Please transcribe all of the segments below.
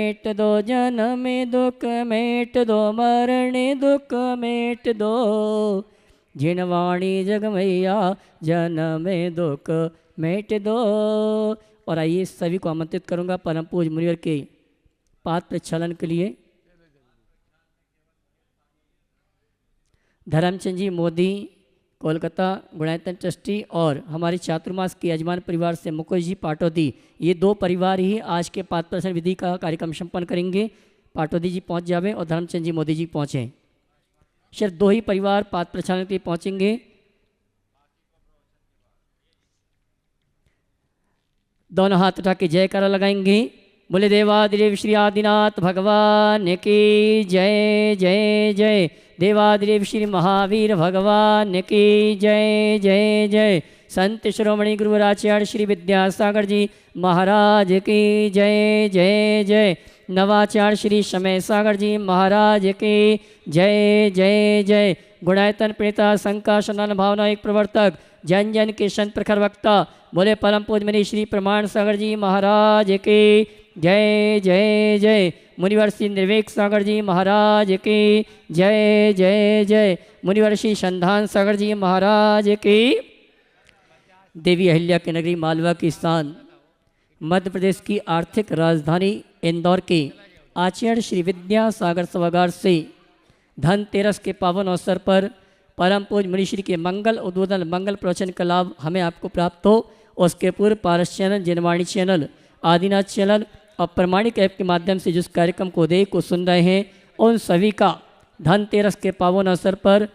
Met दो, जन्म दुख मेट दो, मरण दुख मेट दो, जिन वाणी जग मैया जन्म दुख मेट दो। और आइए सभी को आमंत्रित करूंगा परम पूज्य मुनिवर के पाद प्रक्षालन के लिए। धर्मचंद जी मोदी कोलकाता गुणायतन ट्रस्टी और हमारे चातुर्मास के यजमान परिवार से मुकुल जी पाटौदी, ये दो परिवार ही आज के पाद प्रक्षालन विधि का कार्यक्रम संपन्न करेंगे। पाटौदी जी पहुंच जावे और धर्मचंद जी मोदी जी पहुँचें। सिर्फ दो ही परिवार पाद प्रक्षालन के लिए पहुँचेंगे। दोनों हाथ उठा के जयकारा लगाएंगे। बोले देवादिदेव श्री आदिनाथ भगवान की जय जय जय। देवादिदेव श्री महावीर भगवान की जय जय जय। संत शिरोमणि गुरुवराचार्य श्री विद्यासागर जी महाराज की जय जय जय। नवाचार्य श्री समय सागर जी महाराज की जय जय जय। गुणायतन प्रेता संका सनातन भावना एक प्रवर्तक, जन जन के संत प्रखर वक्ता, बोले परम पूज्य मुनि श्री प्रमाण सागर जी महाराज के जय जय जय। मुनिवर श्री निर्वेक सागर जी महाराज के जय जय जय। मुनिवर श्री संधान सागर जी महाराज के। देवी अहिल्या की नगरी मालवा की स्थान मध्य प्रदेश की आर्थिक राजधानी इंदौर के आचार्य श्री विद्यासागर सभागार से धनतेरस के पावन अवसर पर परम पूज्य मुनिश्री के मंगल उद्बोधन मंगल प्रवचन का लाभ हमें आपको प्राप्त हो। उसके पूर्व Paras channel, Janvani channel, Adinath channel और प्रमाणिक ऐप के माध्यम से जिस कार्यक्रम को देख को सुन रहे हैं, उन सभी का धनतेरस के पावन अवसर पर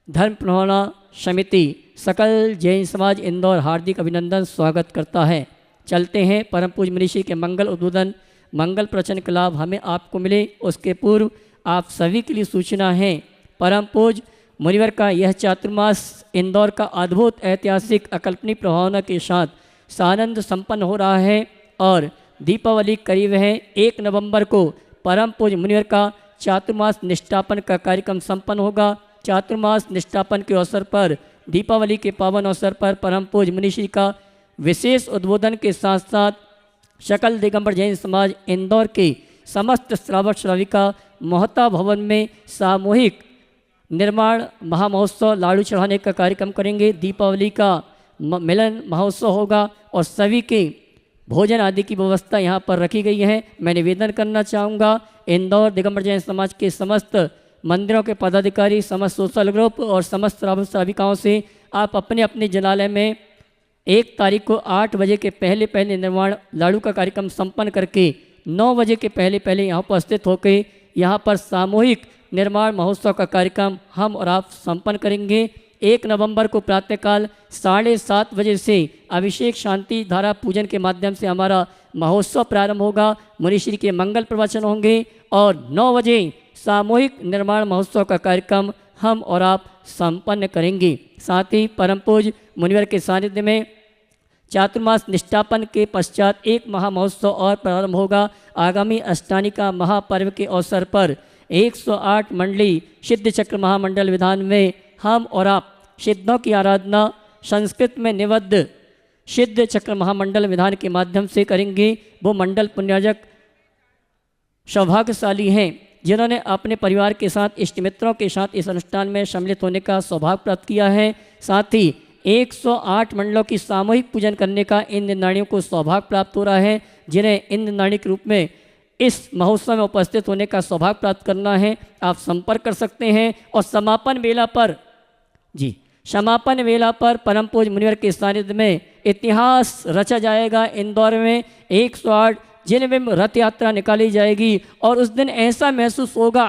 धर्म प्रभावना समिति सकल जैन समाज इंदौर हार्दिक अभिनंदन स्वागत करता है। चलते हैं परम पूज्य मुनिश्री के मंगल उद्बोधन मंगल प्रवचन का लाभ हमें आपको मिले। उसके पूर्व आप सभी के लिए सूचना है, परम पूज्य मुनिवर का यह चातुर्मास इंदौर का अद्भुत ऐतिहासिक अकल्पनीय प्रभावना के साथ सानंद संपन्न हो रहा है और दीपावली करीब है। 1 नवंबर को परम पूज्य मुनिवर का चातुर्मास निष्ठापन का कार्यक्रम संपन्न होगा। चातुर्मास निष्ठापन के अवसर पर दीपावली के पावन अवसर पर परम पूज्य मुनिश्री का विशेष उद्बोधन के साथ साथ सकल दिगंबर जैन समाज इंदौर के समस्त श्रावक श्राविका मोहता भवन में सामूहिक निर्माण महामहोत्सव लाडू चढ़ाने का कार्यक्रम करेंगे। दीपावली का मिलन महोत्सव होगा और सभी के भोजन आदि की व्यवस्था यहाँ पर रखी गई है। मैं निवेदन करना चाहूँगा इंदौर दिगंबर जैन समाज के समस्त मंदिरों के पदाधिकारी, समस्त सोशल ग्रुप और समस्त श्रावक श्राविकाओं से आप अपने अपने जनालय में 1 तारीख को 8 बजे के पहले निर्माण लाडू का कार्यक्रम संपन्न करके 9 बजे के पहले यहाँ उपस्थित होकर यहाँ पर सामूहिक निर्माण महोत्सव का कार्यक्रम हम और आप संपन्न करेंगे। 1 नवंबर को प्रातःकाल 7:30 बजे से अभिषेक शांति धारा पूजन के माध्यम से हमारा महोत्सव प्रारंभ होगा। मुनिश्री के मंगल प्रवचन होंगे और 9 बजे सामूहिक निर्माण महोत्सव का कार्यक्रम हम और आप संपन्न करेंगे। साथ ही परम पूज्य मुनिवर के सानिध्य में चातुर्मास निष्ठापन के पश्चात एक महामहोत्सव और प्रारंभ होगा। आगामी अष्टानी का महापर्व के अवसर पर 108 मंडली सिद्ध चक्र महामंडल विधान में हम और आप सिद्धों की आराधना संस्कृत में निबद्ध सिद्ध चक्र महामंडल विधान के माध्यम से करेंगे। वो मंडल पुण्याजक सौभाग्यशाली हैं जिन्होंने अपने परिवार के साथ, इष्ट मित्रों के साथ इस अनुष्ठान में सम्मिलित होने का सौभाग्य प्राप्त किया है। साथ ही 108 मंडलों की सामूहिक पूजन करने का इन निर्णायियों को सौभाग्य प्राप्त हो रहा है, जिन्हें इन निर्णायी के रूप में इस महोत्सव में उपस्थित होने का सौभाग्य प्राप्त करना है। आप संपर्क कर सकते हैं। और समापन वेला पर परम पूज्य मुनिवर के सानिध्य में इतिहास रचा जाएगा। इंदौर में 108 जिनमें रथ यात्रा निकाली जाएगी और उस दिन ऐसा महसूस होगा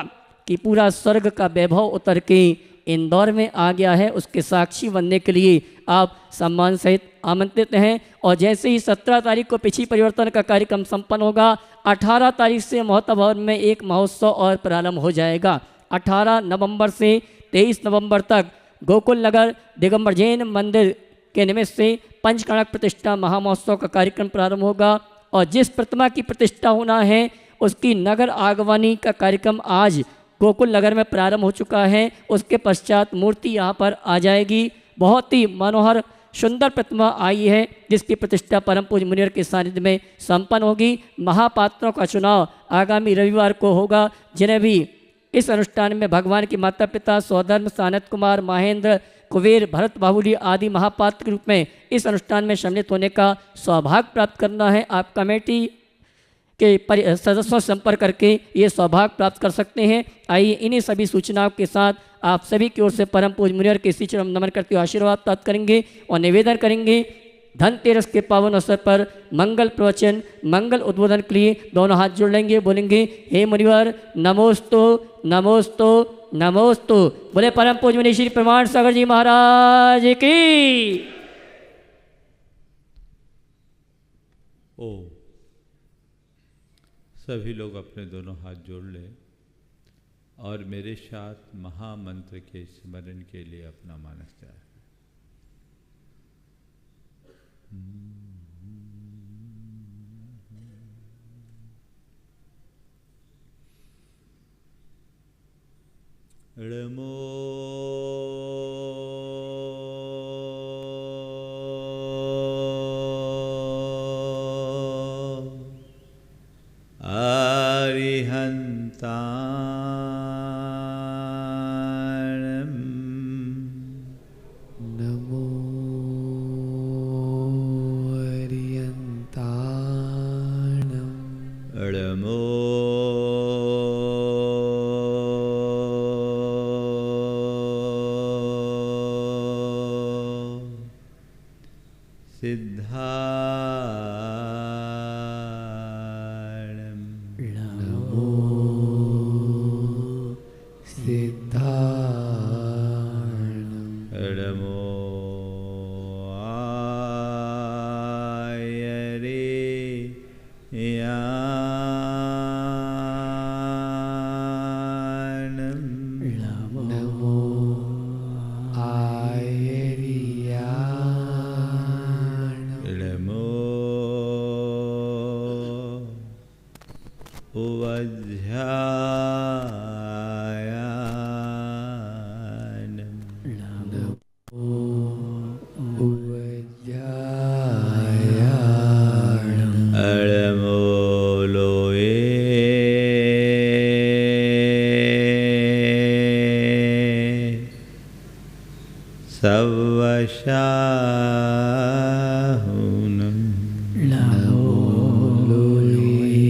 कि पूरा स्वर्ग का वैभव उतर के इंदौर में आ गया है। उसके साक्षी बनने के लिए आप सम्मान सहित आमंत्रित हैं। और जैसे ही 17 तारीख को पिछी परिवर्तन का कार्यक्रम संपन्न होगा, 18 तारीख से मोहता भवन में एक महोत्सव और प्रारंभ हो जाएगा। 18 नवंबर से 23 नवंबर तक गोकुल नगर दिगंबर जैन मंदिर के निमित्त से पंचकणक प्रतिष्ठा महामहोत्सव का कार्यक्रम प्रारंभ होगा। और जिस प्रतिमा की प्रतिष्ठा होना है उसकी नगर आगवानी का कार्यक्रम आज गोकुल नगर में प्रारंभ हो चुका है। उसके पश्चात मूर्ति यहाँ पर आ जाएगी। बहुत ही मनोहर सुंदर प्रतिमा आई है, जिसकी प्रतिष्ठा परम पूज्य मुनिवर के सानिध्य में संपन्न होगी। महापात्रों का चुनाव आगामी रविवार को होगा। जिन्हें भी इस अनुष्ठान में भगवान के माता पिता स्वधर्म सानत कुमार, महेंद्र, कुबेर, भरत, बाहुली आदि महापात्र के रूप में इस अनुष्ठान में सम्मिलित होने का सौभाग्य प्राप्त करना है, आप कमेटी के सदस्यों से संपर्क करके ये सौभाग्य प्राप्त कर सकते हैं। आइए इन्हीं सभी सूचनाओं के साथ आप सभी की ओर से परम पूज्य मुनिवर के श्री चरण नमन करते हुए आशीर्वाद प्राप्त करेंगे और निवेदन करेंगे। धनतेरस के पावन अवसर पर मंगल प्रवचन, मंगल उद्बोधन के लिए दोनों हाथ जोड़ लेंगे, बोलेंगे हे मुनिवर नमोस्तु नमोस्तु नमोस्तु। बोले परम पूज्य मुनि श्री प्रमाण सागर जी महाराज की। ओ सभी लोग अपने दोनों हाथ जोड़ लें और मेरे साथ महामंत्र के स्मरण के लिए अपना मानस जाए। ळमो आरिहन्ताणं नमो अरिहन्ताणं ळमो सिद्धाणं नमो सिद्धाणं ळमो आयरे याणं नमो आयर्याणं ळमो उवध्यायानं नमो उवध्यायाणं ळमो लोये सवशाहुनं नमो लोये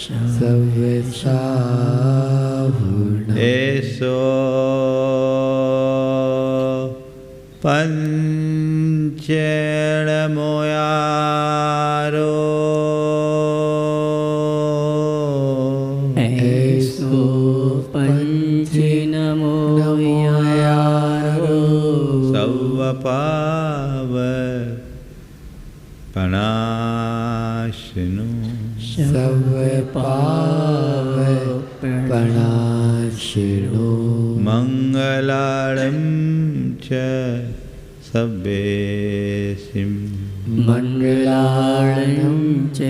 सवशाहुनं एषो पञ्चेणमोयारो ऐसो पंचनमो यारो सवपावपनाशिनो सवपावपनाशिनो मङ्गलाळं च सब्बेसिं मंगलाळं च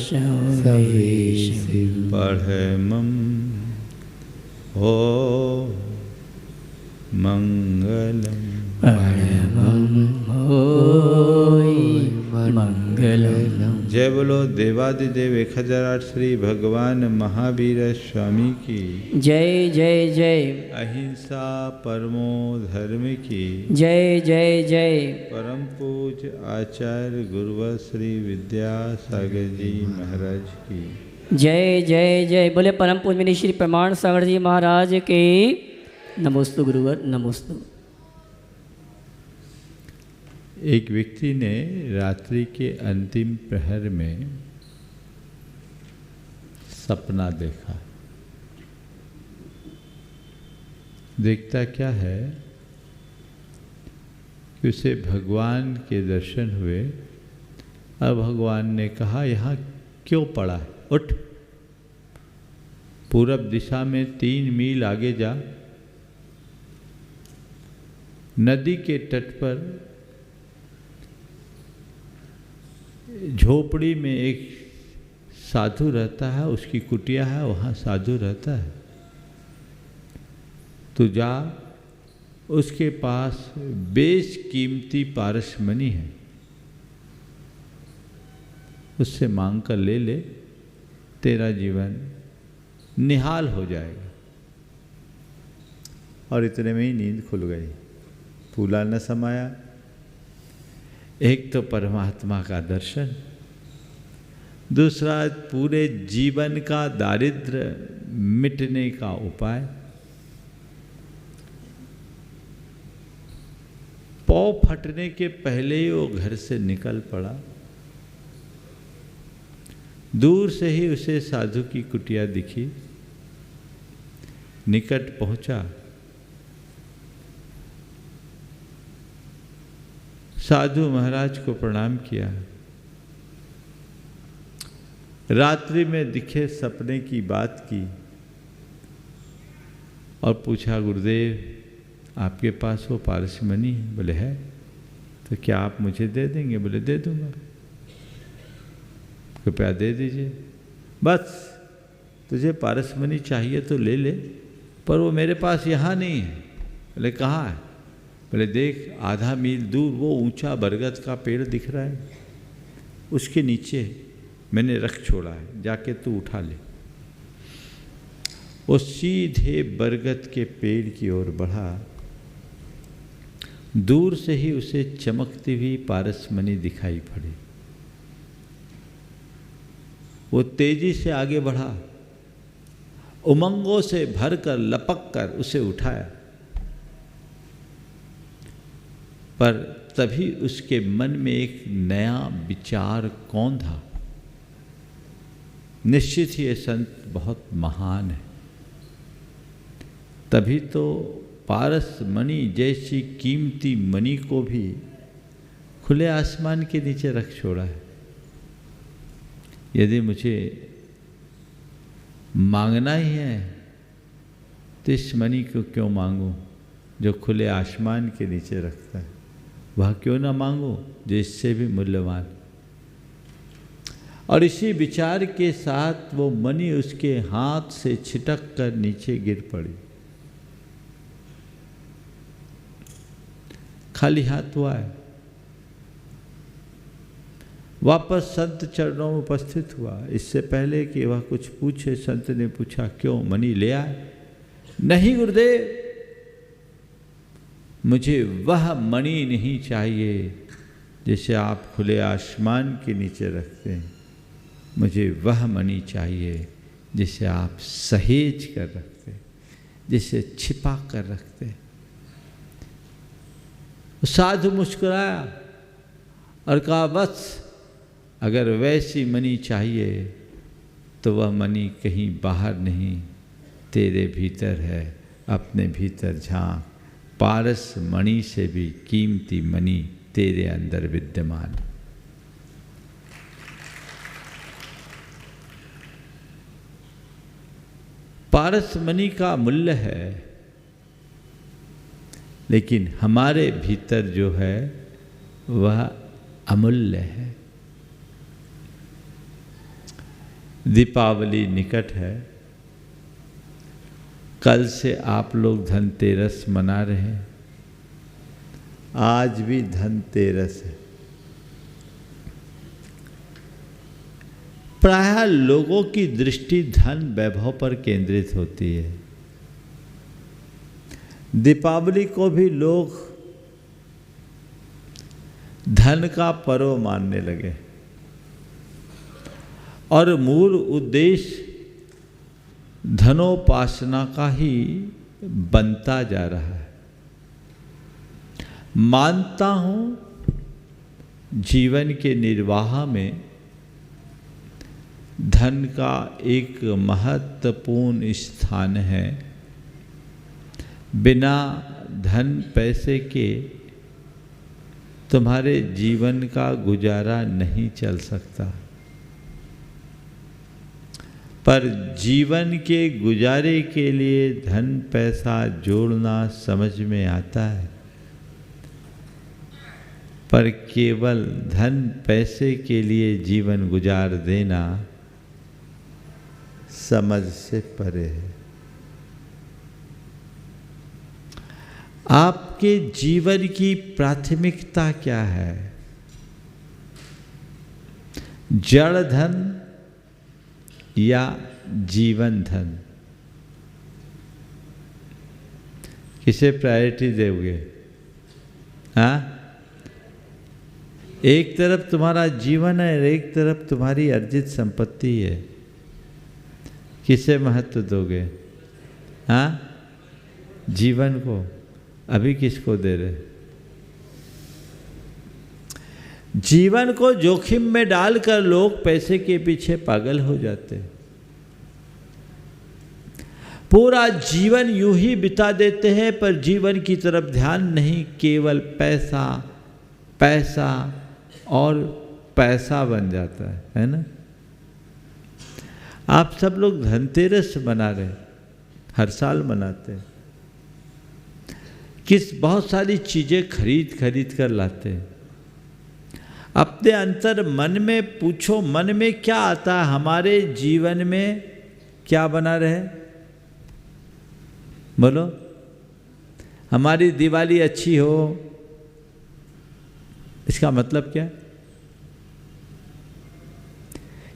सवेशिं परमं हो मङ्गलम् परमं होय मंगलम्। जय बोलो देवादिदेव 1008 श्री भगवान महावीर स्वामी की जय जय जय अहिंसा परमो धर्म की जय जय जय। परम पूज्य आचार्य गुरुवर श्री विद्यासागर जी महाराज की जय जय जय। बोले परम पूज्य मुनि श्री प्रमाण सागर जी महाराज के। नमोस्तु गुरुवर नमोस्तु। एक व्यक्ति ने रात्रि के अंतिम प्रहर में सपना देखा। देखता क्या है कि उसे भगवान के दर्शन हुए। अब भगवान ने कहा यहाँ क्यों पड़ा है, उठ पूरब दिशा में 3 मील आगे जा, नदी के तट पर झोपड़ी में एक साधु रहता है, उसकी कुटिया है, वहाँ साधु रहता है। तू जा उसके पास बेशकीमती पारसमणि है, उससे मांग कर ले ले, तेरा जीवन निहाल हो जाएगा। और इतने में ही नींद खुल गई, फूला न समाया। एक तो परमात्मा का दर्शन, दूसरा पूरे जीवन का दारिद्र्य मिटने का उपाय। पाँव फटने के पहले ही वो घर से निकल पड़ा। दूर से ही उसे साधु की कुटिया दिखी, निकट पहुंचा। साधु महाराज को प्रणाम किया। रात्रि में दिखे सपने की बात की और पूछा, गुरुदेव आपके पास वो पारसमणि है? बोले है। तो क्या आप मुझे दे देंगे? बोले दे दूंगा, कृपया दे दीजिए। बस तुझे पारसमणि चाहिए तो ले ले, पर वो मेरे पास यहाँ नहीं है। बोले कहाँ है? बोले देख, आधा मील दूर वो ऊंचा बरगद का पेड़ दिख रहा है, उसके नीचे मैंने रख छोड़ा है, जाके तू उठा ले। वो सीधे बरगद के पेड़ की ओर बढ़ा। दूर से ही उसे चमकती हुई पारसमणि दिखाई पड़ी। वो तेजी से आगे बढ़ा, उमंगों से भरकर लपक कर उसे उठाया। पर तभी उसके मन में एक नया विचार कौन था? निश्चित ही ये संत बहुत महान है, तभी तो पारसमणि जैसी कीमती मणि को भी खुले आसमान के नीचे रख छोड़ा है। यदि मुझे मांगना ही है तो इस मणि को क्यों मांगूं जो खुले आसमान के नीचे रखता है? वह क्यों ना मांगो जो इससे भी मूल्यवान। और इसी विचार के साथ वो मणि उसके हाथ से छिटक कर नीचे गिर पड़ी। खाली हाथ हुआ है। वापस संत चरणों में उपस्थित हुआ। इससे पहले कि वह कुछ पूछे, संत ने पूछा, क्यों मणि ले आए? नहीं गुरुदेव, मुझे वह मणि नहीं चाहिए जिसे आप खुले आसमान के नीचे रखते हैं। मुझे वह मणि चाहिए जिसे आप सहेज कर रखते, जिसे छिपा कर रखते। साधु मुस्कुराया और कहा, बस अगर वैसी मणि चाहिए तो वह मणि कहीं बाहर नहीं, तेरे भीतर है। अपने भीतर झांक, पारसमणि से भी कीमती मणि तेरे अंदर विद्यमान। पारसमणि का मूल्य है, लेकिन हमारे भीतर जो है वह अमूल्य है। दीपावली निकट है। कल से आप लोग धनतेरस मना रहे हैं। आज भी धनतेरस है। प्रायः लोगों की दृष्टि धन वैभव पर केंद्रित होती है। दीपावली को भी लोग धन का पर्व मानने लगे और मूल उद्देश्य धनोपासना का ही बनता जा रहा है। मानता हूं जीवन के निर्वाह में धन का एक महत्वपूर्ण स्थान है। बिना धन पैसे के तुम्हारे जीवन का गुजारा नहीं चल सकता। पर जीवन के गुजारे के लिए धन पैसा जोड़ना समझ में आता है, पर केवल धन पैसे के लिए जीवन गुजार देना समझ से परे है। आपके जीवन की प्राथमिकता क्या है? जड़ धन या जीवन धन? किसे प्रायोरिटी दोगे? हाँ, एक तरफ तुम्हारा जीवन है, एक तरफ तुम्हारी अर्जित संपत्ति है, किसे महत्व दोगे? हाँ, जीवन को। अभी किसको दे रहे? जीवन को जोखिम में डालकर लोग पैसे के पीछे पागल हो जाते हैं, पूरा जीवन यूं ही बिता देते हैं, पर जीवन की तरफ ध्यान नहीं, केवल पैसा पैसा और पैसा बन जाता है ना? आप सब लोग धनतेरस मना रहे, हर साल मनाते हैं, बहुत सारी चीजें खरीद खरीद कर लाते हैं। अपने अंतर मन में पूछो, मन में क्या आता है? हमारे जीवन में क्या बना रहे? बोलो। हमारी दिवाली अच्छी हो, इसका मतलब क्या?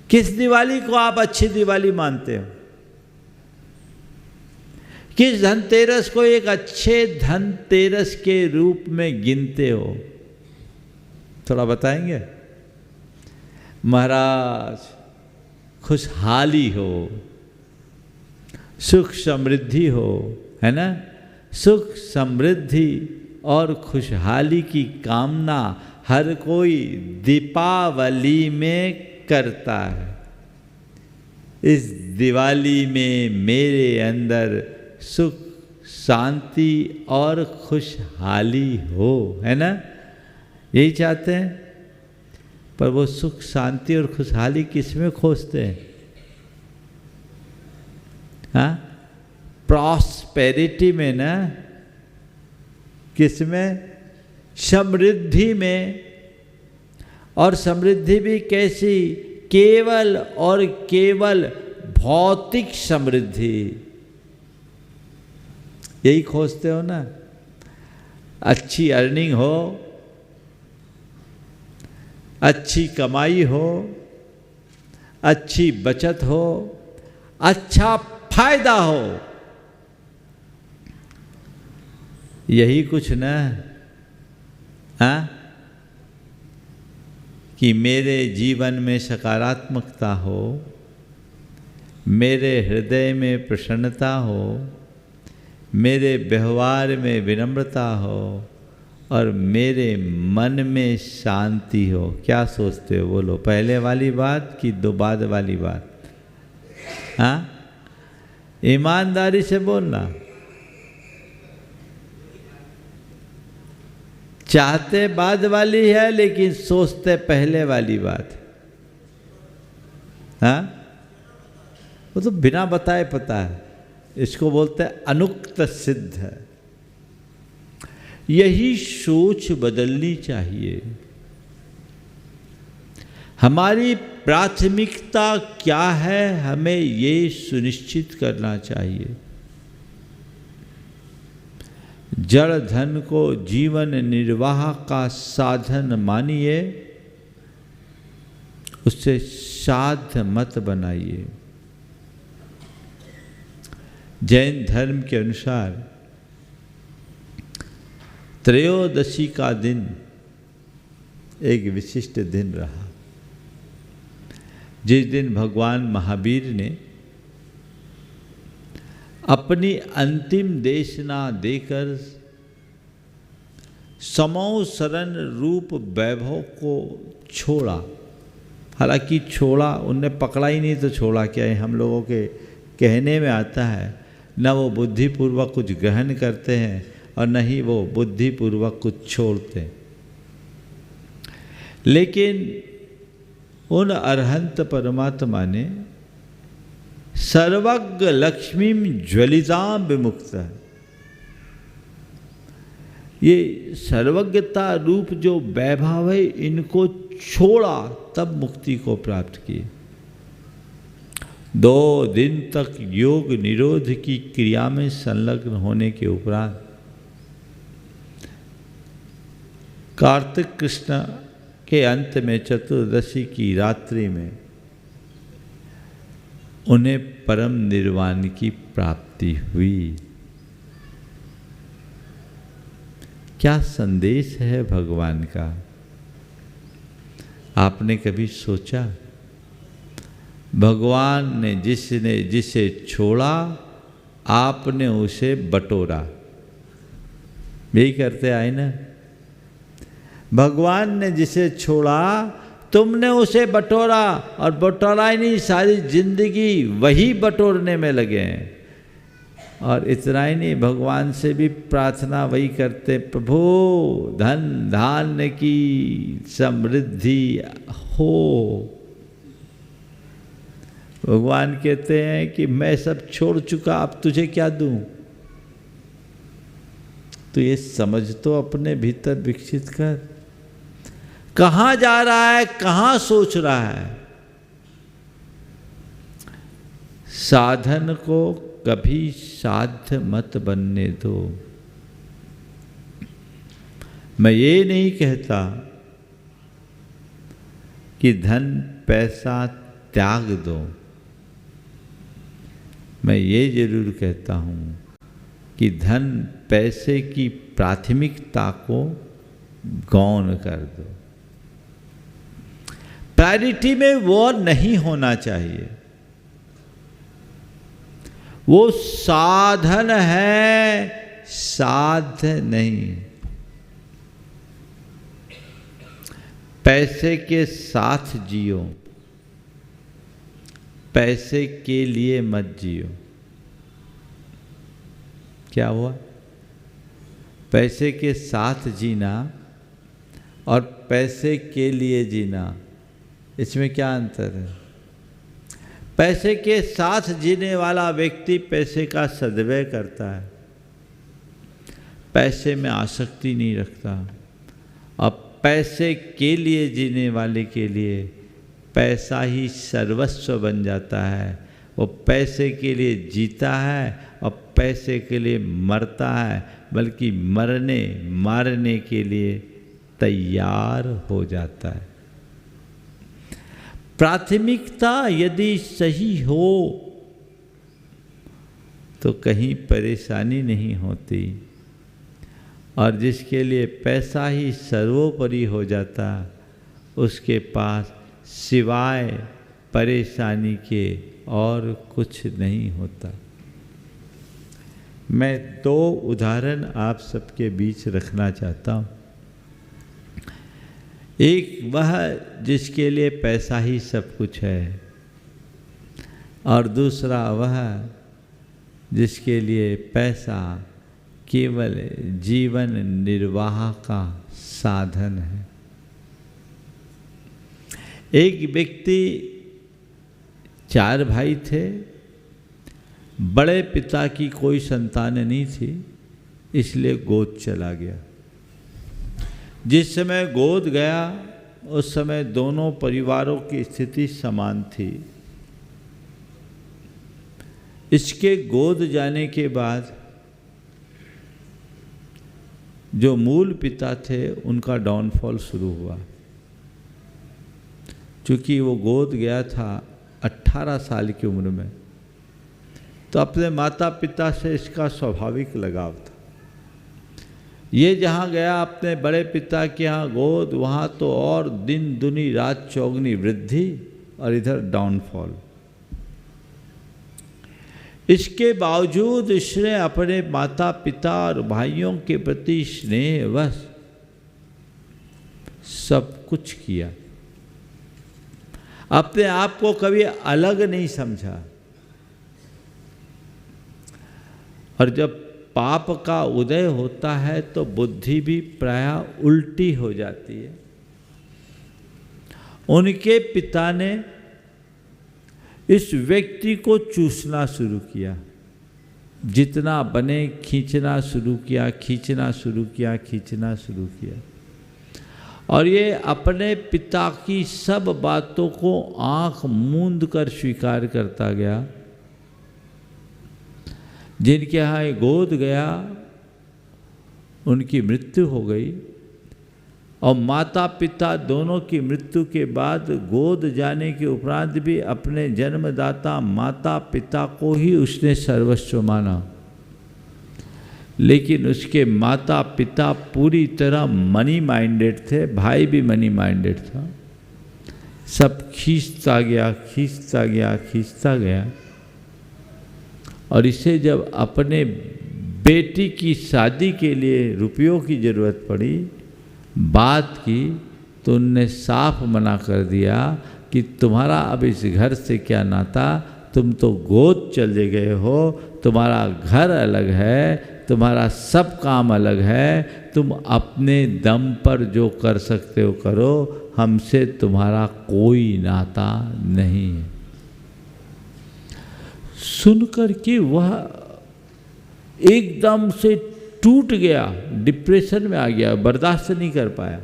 किस दिवाली को आप अच्छी दिवाली मानते हो? किस धनतेरस को एक अच्छे धनतेरस के रूप में गिनते हो? थोड़ा बताएंगे? महाराज, खुशहाली हो, सुख समृद्धि हो, है ना? सुख समृद्धि और खुशहाली की कामना हर कोई दीपावली में करता है। इस दिवाली में मेरे अंदर सुख शांति और खुशहाली हो, है ना? यही चाहते हैं। पर वो सुख शांति और खुशहाली किस में खोजते हैं? हाँ, प्रॉस्पेरिटी में ना, किस में? समृद्धि में। और समृद्धि भी कैसी? केवल और केवल भौतिक समृद्धि, यही खोजते हो ना? अच्छी अर्निंग हो, अच्छी कमाई हो, अच्छी बचत हो, अच्छा फायदा हो, यही कुछ ना? हाँ, कि मेरे जीवन में सकारात्मकता हो, मेरे हृदय में प्रसन्नता हो, मेरे व्यवहार में विनम्रता हो और मेरे मन में शांति हो। क्या सोचते हो? बोलो, पहले वाली बात कि दो बाद वाली बात? हाँ, ईमानदारी से बोलना। चाहते बाद वाली है लेकिन सोचते पहले वाली बात। हाँ, वो तो बिना बताए पता है। इसको बोलते हैं अनुक्त सिद्ध है। यही सोच बदलनी चाहिए। हमारी प्राथमिकता क्या है, हमें ये सुनिश्चित करना चाहिए। जड़ धन को जीवन निर्वाह का साधन मानिए, उससे साध्य मत बनाइए। जैन धर्म के अनुसार त्रयोदशी का दिन एक विशिष्ट दिन रहा, जिस दिन भगवान महावीर ने अपनी अंतिम देशना देकर समौ शरण रूप वैभव को छोड़ा। हालांकि छोड़ा, उनने पकड़ा ही नहीं तो छोड़ा क्या है? हम लोगों के कहने में आता है, न वो बुद्धिपूर्वक कुछ ग्रहण करते हैं और न ही वो बुद्धिपूर्वक कुछ छोड़ते। लेकिन उन अरहंत परमात्मा ने सर्वज्ञ लक्ष्मीम ज्वलिताम विमुक्त है। ये सर्वज्ञता रूप जो वैभव है, इनको छोड़ा तब मुक्ति को प्राप्त की। 2 दिन तक योग निरोध की क्रिया में संलग्न होने के उपरांत कार्तिक कृष्ण के अंत में चतुर्दशी की रात्रि में उन्हें परम निर्वाण की प्राप्ति हुई। क्या संदेश है भगवान का? आपने कभी सोचा? भगवान ने जिसे छोड़ा आपने उसे बटोरा। यही करते आए ना। भगवान ने जिसे छोड़ा तुमने उसे बटोरा, और बटोरा ही नहीं, सारी जिंदगी वही बटोरने में लगे हैं। और इतना ही नहीं, भगवान से भी प्रार्थना वही करते, प्रभु धन धान्य की समृद्धि हो। भगवान कहते हैं कि मैं सब छोड़ चुका, अब तुझे क्या दूं? तो ये समझ तो अपने भीतर विकसित कर। कहाँ जा रहा है, कहाँ सोच रहा है? साधन को कभी साध्य मत बनने दो। मैं ये नहीं कहता कि धन पैसा त्याग दो। मैं ये जरूर कहता हूँ कि धन पैसे की प्राथमिकता को गौण कर दो। प्रायोरिटी में वो नहीं होना चाहिए। वो साधन है, साध्य नहीं। पैसे के साथ जियो, पैसे के लिए मत जियो। क्या हुआ? पैसे के साथ जीना और पैसे के लिए जीना, इसमें क्या अंतर है? पैसे के साथ जीने वाला व्यक्ति पैसे का सदव्यय करता है, पैसे में आसक्ति नहीं रखता। अब पैसे के लिए जीने वाले के लिए पैसा ही सर्वस्व बन जाता है। वो पैसे के लिए जीता है और पैसे के लिए मरता है, बल्कि मारने के लिए तैयार हो जाता है। प्राथमिकता यदि सही हो तो कहीं परेशानी नहीं होती, और जिसके लिए पैसा ही सर्वोपरि हो जाता उसके पास सिवाय परेशानी के और कुछ नहीं होता। मैं दो उदाहरण आप सबके बीच रखना चाहता हूँ। एक वह जिसके लिए पैसा ही सब कुछ है, और दूसरा वह जिसके लिए पैसा केवल जीवन निर्वाह का साधन है। एक व्यक्ति, 4 भाई थे। बड़े पिता की कोई संतान नहीं थी, इसलिए गोद चला गया। जिस समय गोद गया उस समय दोनों परिवारों की स्थिति समान थी। इसके गोद जाने के बाद जो मूल पिता थे उनका डाउनफॉल शुरू हुआ। चूँकि वो गोद गया था 18 साल की उम्र में, तो अपने माता पिता से इसका स्वाभाविक लगाव था। ये जहाँ गया अपने बड़े पिता के यहाँ गोद, वहाँ तो और दिन दुनी रात चौगनी वृद्धि, और इधर डाउनफॉल। इसके बावजूद इसने अपने माता पिता और भाइयों के प्रति स्नेहवश सब कुछ किया। अपने आप को कभी अलग नहीं समझा। और जब पाप का उदय होता है तो बुद्धि भी प्रायः उल्टी हो जाती है। उनके पिता ने इस व्यक्ति को चूसना शुरू किया। जितना बने खींचना शुरू किया, खींचना शुरू किया, खींचना शुरू किया। और ये अपने पिता की सब बातों को आंख मूंद कर स्वीकार करता गया। जिनके यहाँ गोद गया उनकी मृत्यु हो गई, और माता पिता दोनों की मृत्यु के बाद गोद जाने के उपरांत भी अपने जन्मदाता माता पिता को ही उसने सर्वस्व माना। लेकिन उसके माता पिता पूरी तरह मनी माइंडेड थे, भाई भी मनी माइंडेड था। सब खींचता गया खींचता गया खींचता गया, और इसे जब अपने बेटी की शादी के लिए रुपयों की ज़रूरत पड़ी, बात की, तो उनने साफ मना कर दिया कि तुम्हारा अब इस घर से क्या नाता, तुम तो गोद चले गए हो, तुम्हारा घर अलग है, तुम्हारा सब काम अलग है, तुम अपने दम पर जो कर सकते हो करो, हमसे तुम्हारा कोई नाता नहीं है। सुनकर के वह एकदम से टूट गया, डिप्रेशन में आ गया, बर्दाश्त नहीं कर पाया,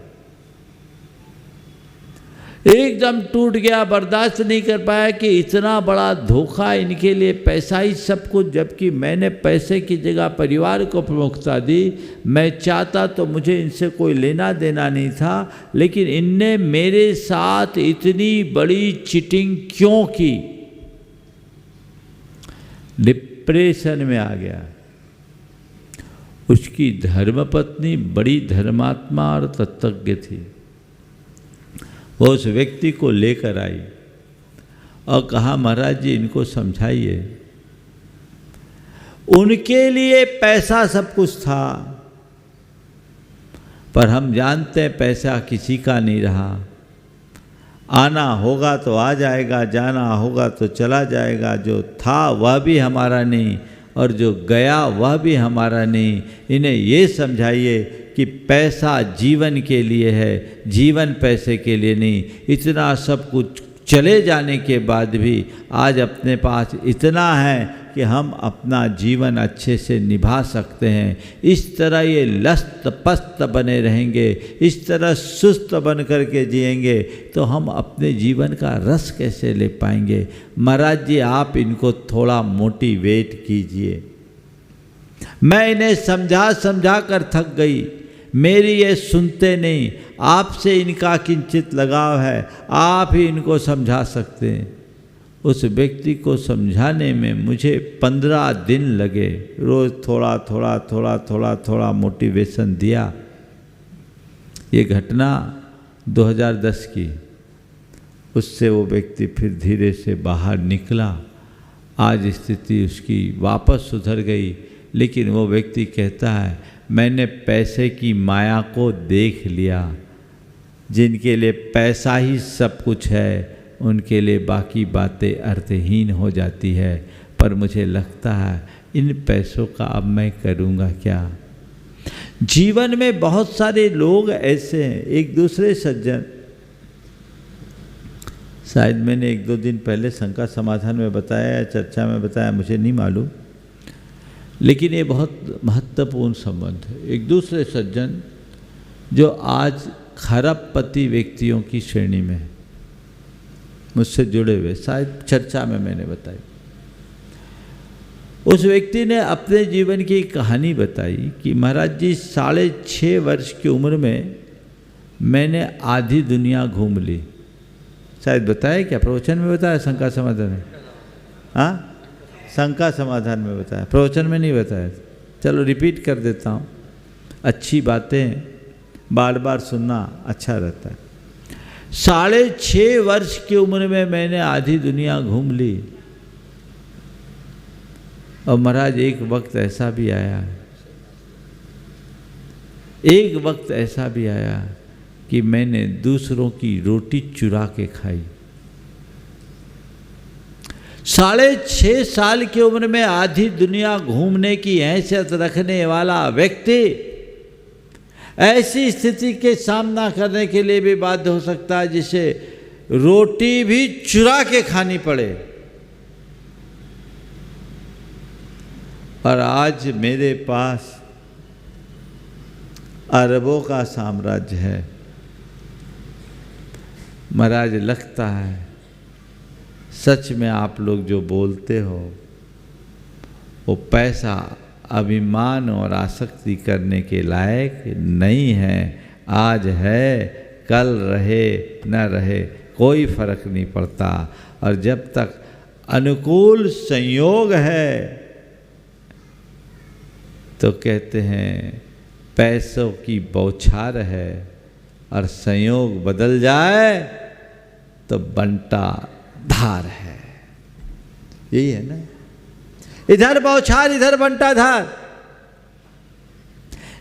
एकदम टूट गया, बर्दाश्त नहीं कर पाया कि इतना बड़ा धोखा, इनके लिए पैसा ही सब कुछ, जबकि मैंने पैसे की जगह परिवार को प्रमुखता दी। मैं चाहता तो मुझे इनसे कोई लेना देना नहीं था, लेकिन इनने मेरे साथ इतनी बड़ी चीटिंग क्यों की। डिप्रेशन में आ गया। उसकी धर्मपत्नी बड़ी धर्मात्मा और तत्वज्ञ थी। वो उस व्यक्ति को लेकर आई और कहा, महाराज जी इनको समझाइए। उनके लिए पैसा सब कुछ था, पर हम जानते हैं पैसा किसी का नहीं रहा। आना होगा तो आ जाएगा, जाना होगा तो चला जाएगा। जो था वह भी हमारा नहीं, और जो गया वह भी हमारा नहीं। इन्हें ये समझाइए कि पैसा जीवन के लिए है, जीवन पैसे के लिए नहीं। इतना सब कुछ चले जाने के बाद भी आज अपने पास इतना है कि हम अपना जीवन अच्छे से निभा सकते हैं। इस तरह ये लस्त पस्त बने रहेंगे, इस तरह सुस्त बन करके जिएंगे तो हम अपने जीवन का रस कैसे ले पाएंगे। महाराज जी आप इनको थोड़ा मोटिवेट कीजिए। मैं इन्हें समझा समझा कर थक गई, मेरी ये सुनते नहीं। आपसे इनका किंचित लगाव है, आप ही इनको समझा सकते हैं। उस व्यक्ति को समझाने में मुझे 15 दिन लगे। रोज़ थोड़ा थोड़ा थोड़ा थोड़ा थोड़ा मोटिवेशन दिया। ये घटना 2010 की। उससे वो व्यक्ति फिर धीरे से बाहर निकला। आज स्थिति उसकी वापस सुधर गई। लेकिन वो व्यक्ति कहता है, मैंने पैसे की माया को देख लिया। जिनके लिए पैसा ही सब कुछ है, उनके लिए बाकी बातें अर्थहीन हो जाती है। पर मुझे लगता है इन पैसों का अब मैं करूँगा क्या। जीवन में बहुत सारे लोग ऐसे हैं। एक दूसरे सज्जन, शायद मैंने 1-2 दिन पहले शंका समाधान में बताया या चर्चा में बताया, मुझे नहीं मालूम, लेकिन ये बहुत महत्वपूर्ण संबंध है। एक दूसरे सज्जन जो आज खरबपति व्यक्तियों की श्रेणी में है, मुझसे जुड़े हुए, शायद चर्चा में मैंने बताई। उस व्यक्ति ने अपने जीवन की एक कहानी बताई कि महाराज जी 6.5 वर्ष की उम्र में मैंने आधी दुनिया घूम ली। शायद बताया क्या, प्रवचन में बताया, शंका समाधान में? हाँ, शंका समाधान में बताया, प्रवचन में नहीं बताया। चलो रिपीट कर देता हूँ। अच्छी बातें बार बार सुनना अच्छा रहता है। 6.5 वर्ष की उम्र में मैंने आधी दुनिया घूम ली। और महाराज एक वक्त ऐसा भी आया, एक वक्त ऐसा भी आया कि मैंने दूसरों की रोटी चुरा के खाई। 6.5 साल की उम्र में आधी दुनिया घूमने की हैसियत रखने वाला व्यक्ति ऐसी स्थिति के सामना करने के लिए भी बाध्य हो सकता है जिसे रोटी भी चुरा के खानी पड़े। और आज मेरे पास अरबों का साम्राज्य है। महाराज लगता है सच में आप लोग जो बोलते हो वो पैसा अभिमान और आसक्ति करने के लायक नहीं है। आज है कल रहे न रहे कोई फर्क नहीं पड़ता। और जब तक अनुकूल संयोग है तो कहते हैं पैसों की बौछार है, और संयोग बदल जाए तो बंटा धार है। यही है ना, इधर बौछार इधर बंटा धार।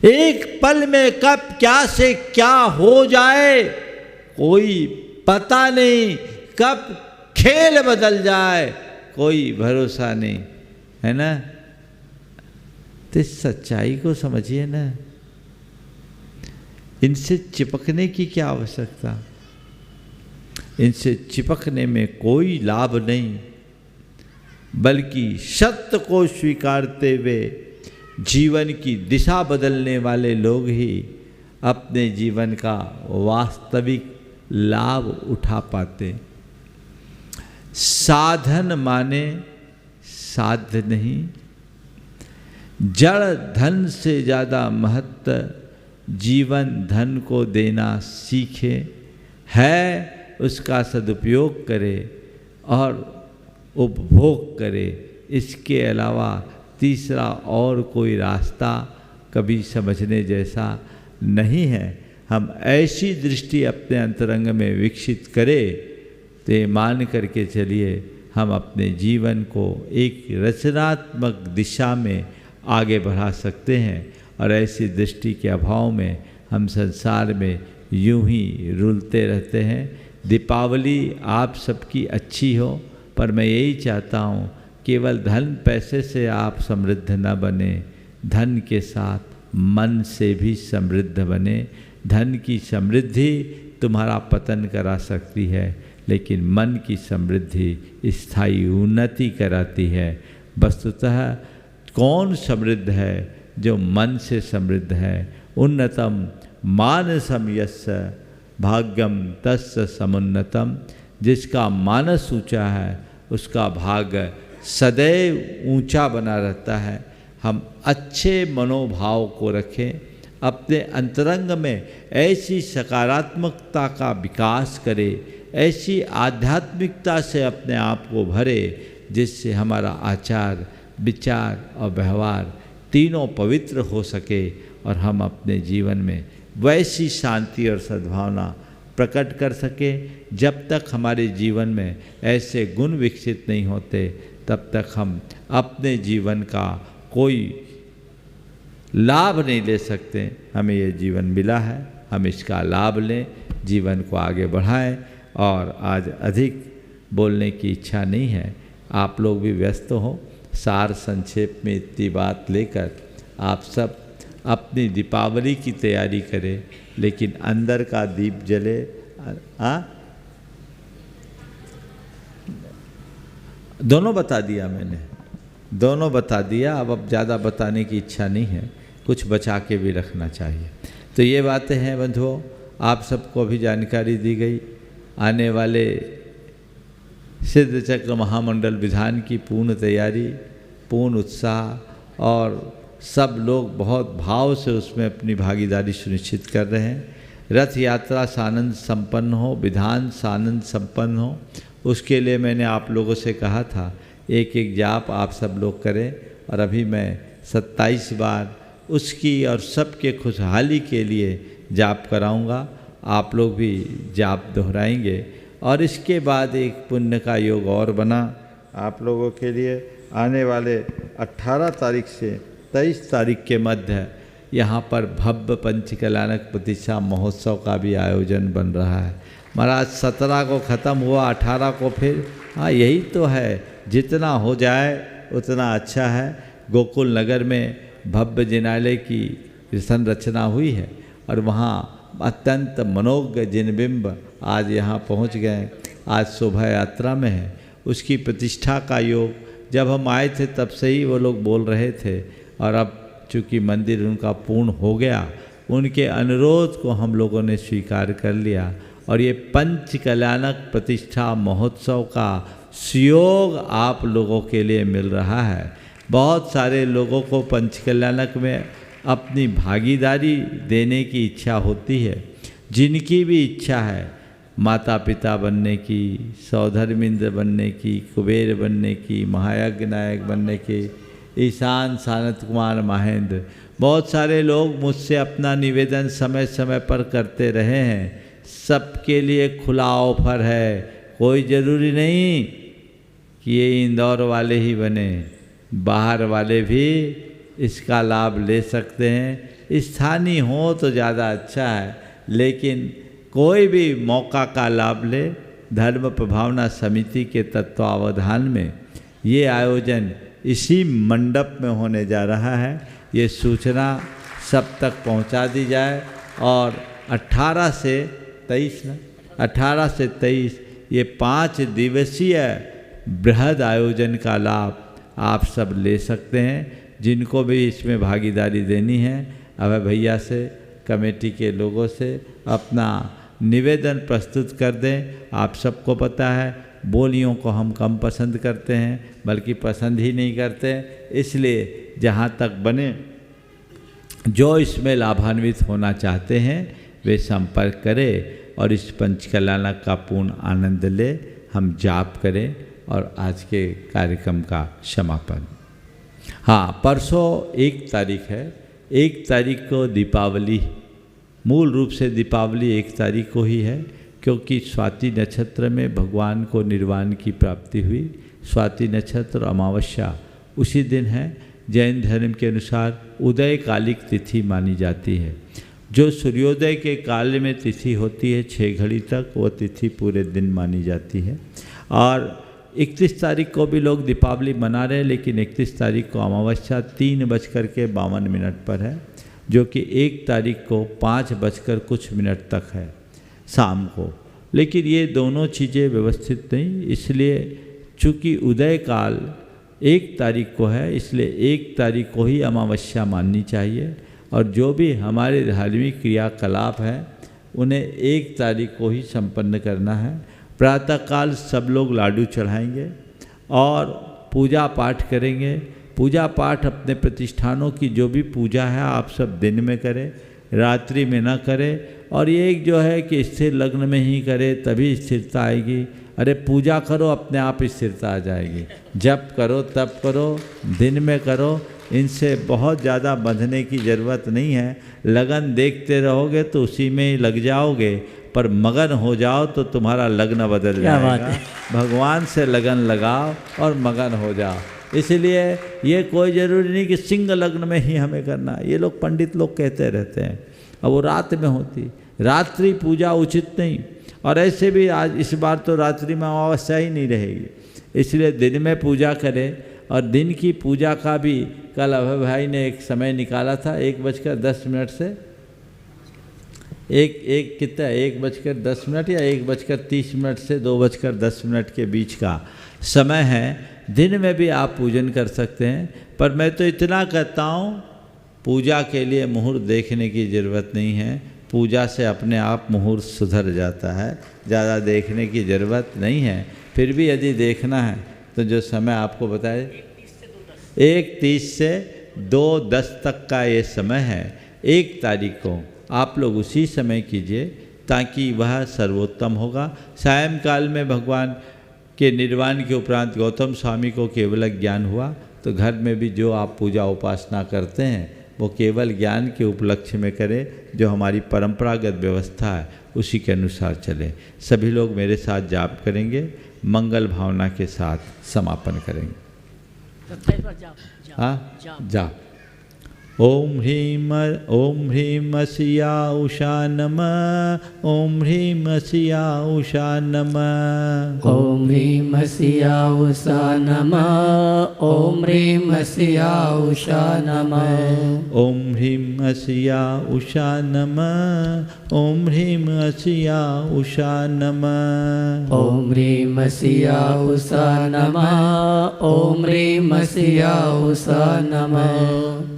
एक पल में कब क्या से क्या हो जाए कोई पता नहीं, कब खेल बदल जाए कोई भरोसा नहीं, है ना। तो इस सच्चाई को समझिए ना, इनसे चिपकने की क्या आवश्यकता, इनसे चिपकने में कोई लाभ नहीं, बल्कि सत्य को स्वीकारते हुए जीवन की दिशा बदलने वाले लोग ही अपने जीवन का वास्तविक लाभ उठा पाते। साधन माने साध्य नहीं, जड़ धन से ज़्यादा महत्व जीवन धन को देना सीखे, है उसका सदुपयोग करे और उपभोग करे। इसके अलावा तीसरा और कोई रास्ता कभी समझने जैसा नहीं है। हम ऐसी दृष्टि अपने अंतरंग में विकसित करें तो ये मान करके चलिए हम अपने जीवन को एक रचनात्मक दिशा में आगे बढ़ा सकते हैं। और ऐसी दृष्टि के अभाव में हम संसार में यूं ही रुलते रहते हैं। दीपावली आप सबकी अच्छी हो, पर मैं यही चाहता हूँ केवल धन पैसे से आप समृद्ध न बने, धन के साथ मन से भी समृद्ध बने। धन की समृद्धि तुम्हारा पतन करा सकती है, लेकिन मन की समृद्धि स्थायी उन्नति कराती है। वस्तुतः कौन समृद्ध है? जो मन से समृद्ध है। उन्नतम मानसम यस्य भाग्यम तस्य समुन्नतम। जिसका मानस ऊंचा है उसका भाग्य सदैव ऊंचा बना रहता है। हम अच्छे मनोभाव को रखें, अपने अंतरंग में ऐसी सकारात्मकता का विकास करें, ऐसी आध्यात्मिकता से अपने आप को भरे जिससे हमारा आचार विचार और व्यवहार तीनों पवित्र हो सके और हम अपने जीवन में वैसी शांति और सद्भावना प्रकट कर सके। जब तक हमारे जीवन में ऐसे गुण विकसित नहीं होते तब तक हम अपने जीवन का कोई लाभ नहीं ले सकते। हमें ये जीवन मिला है, हम इसका लाभ लें, जीवन को आगे बढ़ाएं। और आज अधिक बोलने की इच्छा नहीं है, आप लोग भी व्यस्त हो। सार संक्षेप में इतनी बात लेकर आप सब अपनी दीपावली की तैयारी करें, लेकिन अंदर का दीप जले। दोनों बता दिया मैंने, दोनों बता दिया। अब ज़्यादा बताने की इच्छा नहीं है, कुछ बचा के भी रखना चाहिए। तो ये बातें हैं बंधुओं, आप सबको अभी जानकारी दी गई। आने वाले सिद्ध चक्र महामंडल विधान की पूर्ण तैयारी, पूर्ण उत्साह और सब लोग बहुत भाव से उसमें अपनी भागीदारी सुनिश्चित कर रहे हैं। रथ यात्रा सानंद संपन्न हो, विधान सानंद संपन्न हो, उसके लिए मैंने आप लोगों से कहा था एक एक जाप आप सब लोग करें। और अभी मैं 27 बार उसकी और सबके खुशहाली के लिए जाप कराऊंगा। आप लोग भी जाप दोहराएंगे। और इसके बाद एक पुण्य का योग और बना आप लोगों के लिए। आने वाले 18 तारीख से 23 तारीख के मध्य यहाँ पर भव्य पंचकल्याणक प्रतिष्ठा महोत्सव का भी आयोजन बन रहा है। महाराज 17 को ख़त्म हुआ, 18 को फिर। हाँ, यही तो है, जितना हो जाए उतना अच्छा है। गोकुल नगर में भव्य जिनालय की संरचना हुई है और वहाँ अत्यंत मनोज्ञ जिनबिंब आज यहाँ पहुँच गए। आज शोभा यात्रा में है, उसकी प्रतिष्ठा का योग जब हम आए थे तब से ही वो लोग बोल रहे थे। और अब चूँकि मंदिर उनका पूर्ण हो गया, उनके अनुरोध को हम लोगों ने स्वीकार कर लिया। और ये पंच कल्याणक प्रतिष्ठा महोत्सव का सुयोग आप लोगों के लिए मिल रहा है। बहुत सारे लोगों को पंच कल्याणक में अपनी भागीदारी देने की इच्छा होती है, जिनकी भी इच्छा है माता पिता बनने की, सौधर्मिंद्र बनने की, कुबेर बनने की, महायज्ञ नायक बनने की, ईशान सानत कुमार महेंद्र, बहुत सारे लोग मुझसे अपना निवेदन समय समय पर करते रहे हैं। सबके लिए खुला ऑफर है, कोई ज़रूरी नहीं कि ये इंदौर वाले ही बने, बाहर वाले भी इसका लाभ ले सकते हैं। स्थानीय हो तो ज़्यादा अच्छा है, लेकिन कोई भी मौका का लाभ ले। धर्म प्रभावना समिति के तत्वावधान में ये आयोजन इसी मंडप में होने जा रहा है। ये सूचना सब तक पहुंचा दी जाए और 18 से 23 ये 5 दिवसीय बृहद आयोजन का लाभ आप सब ले सकते हैं। जिनको भी इसमें भागीदारी देनी है, अभय भैया से, कमेटी के लोगों से अपना निवेदन प्रस्तुत कर दें। आप सबको पता है बोलियों को हम कम पसंद करते हैं, बल्कि पसंद ही नहीं करते, इसलिए जहाँ तक बने जो इसमें लाभान्वित होना चाहते हैं वे संपर्क करें और इस पंचकल्याण का पूर्ण आनंद ले। हम जाप करें और आज के कार्यक्रम का समापन। हाँ, परसों 1 तारीख है। 1 तारीख को दीपावली, मूल रूप से दीपावली 1 तारीख को ही है, क्योंकि स्वाति नक्षत्र में भगवान को निर्वाण की प्राप्ति हुई। स्वाति नक्षत्र अमावस्या उसी दिन है। जैन धर्म के अनुसार उदय कालिक तिथि मानी जाती है। जो सूर्योदय के काल में तिथि होती है 6 घड़ी तक, वो तिथि पूरे दिन मानी जाती है। और 31 तारीख को भी लोग दीपावली मना रहे हैं, लेकिन 31 तारीख को अमावस्या 3:52 पर है, जो कि 1 तारीख को 5:कुछ तक है शाम को। लेकिन ये दोनों चीज़ें व्यवस्थित नहीं, इसलिए चूँकि उदय काल 1 तारीख को है, इसलिए 1 तारीख को ही अमावस्या माननी चाहिए। और जो भी हमारे धार्मिक क्रियाकलाप हैं उन्हें 1 तारीख को ही संपन्न करना है। प्रातःकाल सब लोग लाडू चढ़ाएंगे और पूजा पाठ करेंगे। पूजा पाठ अपने प्रतिष्ठानों की जो भी पूजा है आप सब दिन में करें, रात्रि में ना करें। और ये एक जो है कि स्थिर लग्न में ही करें, तभी स्थिरता आएगी। अरे पूजा करो, अपने आप स्थिरता आ जाएगी। जब करो तब करो, दिन में करो, इनसे बहुत ज़्यादा बंधने की ज़रूरत नहीं है। लगन देखते रहोगे तो उसी में ही लग जाओगे, पर मगन हो जाओ तो तुम्हारा लग्न बदल जाएगा। भगवान से लगन लगाओ और मगन हो जाओ। इसलिए ये कोई ज़रूरी नहीं कि सिंह लग्न में ही हमें करना है। ये लोग पंडित लोग कहते रहते हैं, अब वो रात में होती, रात्रि पूजा उचित नहीं। और ऐसे भी आज इस बार तो रात्रि में अमावस्या ही नहीं रहेगी, इसलिए दिन में पूजा करें। और दिन की पूजा का भी कल अभय भाई ने एक समय निकाला था, 1:10 से कितना 1:10 या 1:30 से 2:10 के बीच का समय है। दिन में भी आप पूजन कर सकते हैं, पर मैं तो इतना कहता हूँ पूजा के लिए मुहूर्त देखने की ज़रूरत नहीं है। पूजा से अपने आप मुहूर्त सुधर जाता है, ज़्यादा देखने की ज़रूरत नहीं है। फिर भी यदि देखना है तो जो समय आपको बताए 1:30 से 2:10 तक का ये समय है। 1 तारीख को आप लोग उसी समय कीजिए, ताकि वह सर्वोत्तम होगा। सायंकाल में भगवान के निर्वाण के उपरांत गौतम स्वामी को केवल ज्ञान हुआ, तो घर में भी जो आप पूजा उपासना करते हैं वो केवल ज्ञान के उपलक्ष्य में करें। जो हमारी परंपरागत व्यवस्था है उसी के अनुसार चलें। सभी लोग मेरे साथ जाप करेंगे, मंगल भावना के साथ समापन करेंगे। हाँ, जाप। ओम ह्रीं सिया उषा नमः। ओम ह्रीं सिया उषा नमः। ओम ह्रीं सिया उषा नमः। ओम ह्रीं सिया उषा नमः। ओम ह्रीं सिया उषा नमः। ओम ह्रीं सिया उषा नमः। ओम ह्रीं सिया उषा नमः। ओम ह्रीं सिया उषा नमः।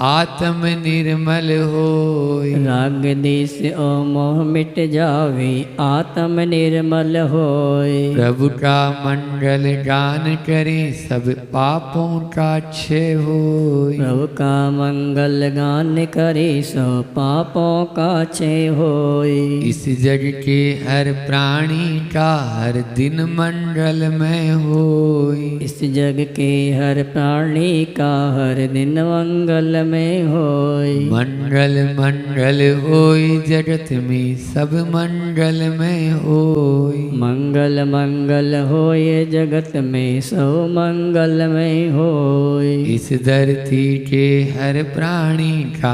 आत्म निर्मल होय। राग देश ओ मोह मिट जावे आत्म निर्मल होय। प्रभु का मंगल गान करें सब पापों का क्षय होय। प्रभु का मंगल गान करे सो पापों का क्षय होय। इस जग के हर प्राणी का हर दिन मंगलमय होय। इस जग के हर प्राणी का हर दिन मंगलमय होय। मंगल मंगल होय जगत में सब मंगलमय होय। मंगल मंगल होय जगत में सब मंगलमय होय। इस धरती के हर प्राणी का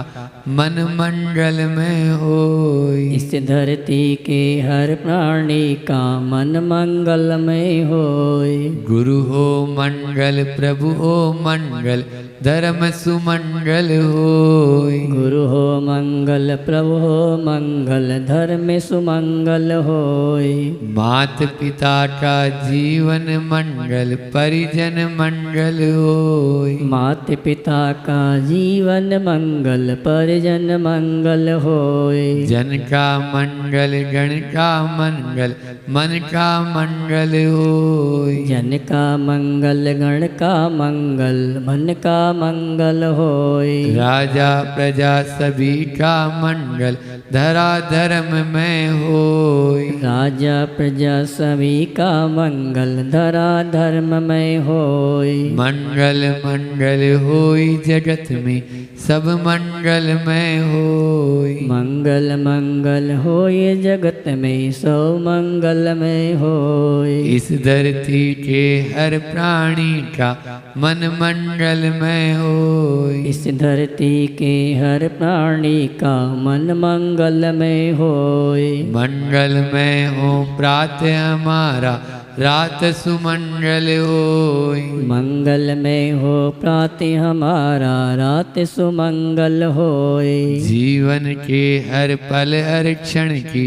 मन मंगलमय होय। इस धरती के हर प्राणी का मन मंगलमय होय। गुरु हो मंगल प्रभु हो मंगल धर्म सुमंगल होय। गुरु हो मंगल प्रभु हो मंगल धर्म सुमंगल होय। मात पिता का जीवन मंगल परिजन मंगल होय। मात पिता का जीवन मंगल परिजन मंगल होय। जन का मंगल गण का मंगल मन का मंगल होय। जन का मंगल गण का मंगल मन का मंगल होय। राजा प्रजा सभी का मंगल धरा धर्म में होय। राजा प्रजा सभी का मंगल धरा धर्म में होय। मंगल मंगल होय जगत में सब मंगलमय होय। मंगल मंगल होय जगत में सब मंगलमय होय। इस धरती के हर प्राणी का मन मंगलमय होय। इस धरती के हर प्राणी का मन मंगलमय होय। मंगलमय हो प्रातः हमारा रात सुमंगल होय। मंगलमय हो प्रातः हमारा रात सुमंगल होय। जीवन के हर पल हर क्षण की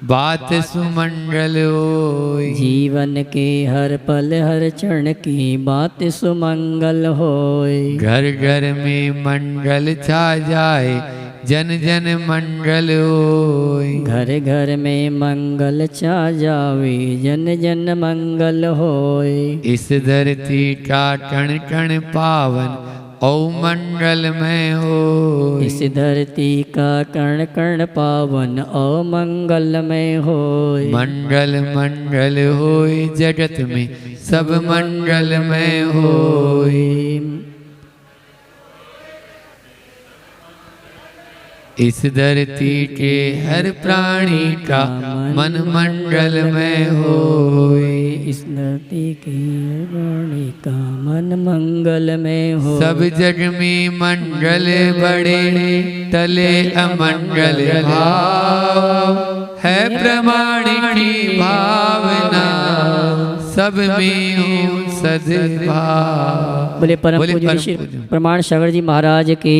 बात सुमंगल होय। जीवन के हर पल हर क्षण की बात सुमंगल होय। घर घर में मंगल छा जाए जन जन मंगल होय। घर घर में मंगल छा जावे जन जन मंगल होय। इस धरती का कण कण पावन ओ मंगलमय होय। इस धरती का कण कण पावन ओ मंगलमय होय। मंगल मंगल होय जगत में सब मंगलमय होय। इस धरती के हर प्राणी का मन मंगलमय होय। इस धरती के हर प्राणी का मन मंगलमय हो। सब जग में मंगल बड़े तले अमंगल भाव है प्रमाण की भावना सब में हो सद्भाव। बोले परम पूज्य श्री प्रमाण सागर जी महाराज की,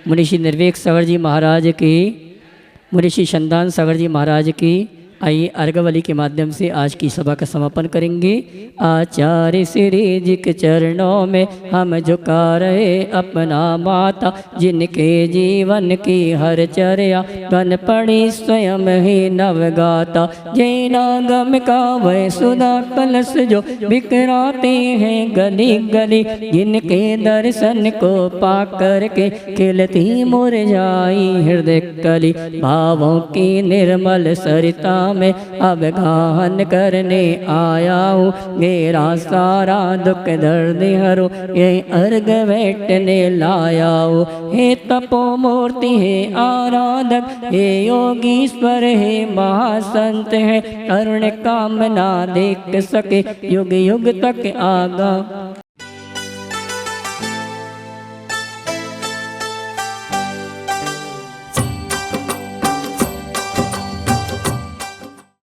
मुनिषि निर्वेक सागर जी महाराज की, मुनिषि संदान सागर जी महाराज की। आइए अर्घवली के माध्यम से आज की सभा का समापन करेंगे। आचार्य श्री जी के चरणों में हम झुका रहे अपना माता, जिनके जीवन की हर चर्या गन पड़ी स्वयं ही नवगाता। जैना गम का वह सुधा कलश जो बिखराते हैं गली गली, जिनके दर्शन को पा कर के खिलती मुरझाई हृदय कली। भावों की निर्मल सरिता में अब गाहन करने आया हूँ, मेरा सारा दुख दर्द हरो ये अर्घ बैठने लाया हूँ। हे तपो मूर्ति है आराधक, हे योगीश्वर है महासंत है, करुण कामना देख सके युग युग तक आगा।